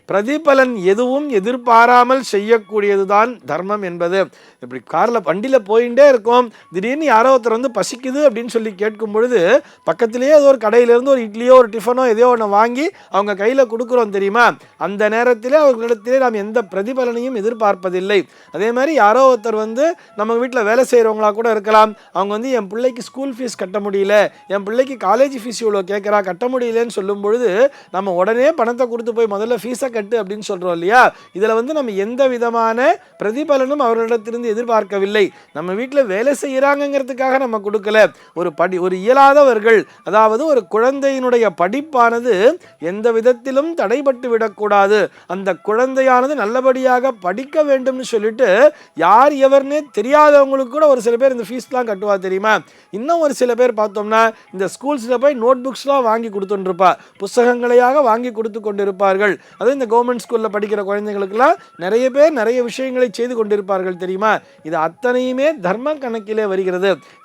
பிரதிபலன் எதுவும் எதிர்பாராமல் செய்யக்கூடியதுதான் தர்மம் என்பது. இப்படி வண்டியில் போயிட்டே இருக்கும், திடீர்னு யாரோ ஒருத்தர் வந்து பசிக்குது அப்படின்னு சொல்லி கேட்கும் பொழுது பக்கத்திலேயே ஏதோ ஒரு கடையிலேருந்து ஒரு இட்லியோ ஒரு டிஃபனோ எதையோ ஒன்று வாங்கி அவங்க கையில் கொடுக்குறோம் தெரியுமா, அந்த நேரத்திலே அவர்களிடத்திலே நாம் எந்த பிரதிபலனையும் எதிர்பார்ப்பதில்லை. அதே மாதிரி யாரோ ஒருத்தர் வந்து நம்ம வீட்டில் வேலை செய்கிறவங்களா கூட இருக்கலாம், அவங்க வந்து என் பிள்ளைக்கு ஸ்கூல் ஃபீஸ் கட்ட முடியல, என் பிள்ளைக்கு காலேஜ் ஃபீஸ் இவ்வளோ கேட்குறா கட்ட முடியலன்னு சொல்லும் பொழுது நம்ம உடனே பணத்தை கொடுத்து போய் முதல்ல ஃபீஸை கட்டு அப்படின்னு சொல்கிறோம் இல்லையா. இதில் வந்து நம்ம எந்த விதமான பிரதிபலனும் அவர்களிடத்திலிருந்து எதிர்பார்க்கவில்லை. நம்ம வீட்டில் வேலை செய்கிறாங்கிறதுக்காக நம்ம கொடுக்கல. ஒரு இயலாதவர்கள், அதாவது ஒரு குழந்தையினுடைய படிப்பானது எந்த விதத்திலும் தடைபட்டு விடக்கூடாது, அந்த குழந்தையானது நல்லபடியாக படிக்க வேண்டும்னு சொல்லிட்டு யார் எவர்னே தெரியாதவங்களுக்கு கூட ஒரு சில பேர் இந்த ஃபீஸ்லாம் கட்டுவா தெரியுமா. இன்னும் ஒரு சில பேர் பார்த்தோம்னா இந்த ஸ்கூல்ஸில் போய் நோட் புக்ஸ்லாம் வாங்கி கொடுத்துருப்பா, புஸ்தகங்களையாக வாங்கி கொடுத்து கொண்டிருப்பார்கள். அதுவும் இந்த கவர்மெண்ட் ஸ்கூலில் படிக்கிற குழந்தைங்களுக்கெல்லாம் நிறைய பேர் நிறைய விஷயங்களை செய்து கொண்டிருப்பார்கள் தெரியுமா. இது அத்தனையுமே தர்ம கணக்கிலே வருகிறது.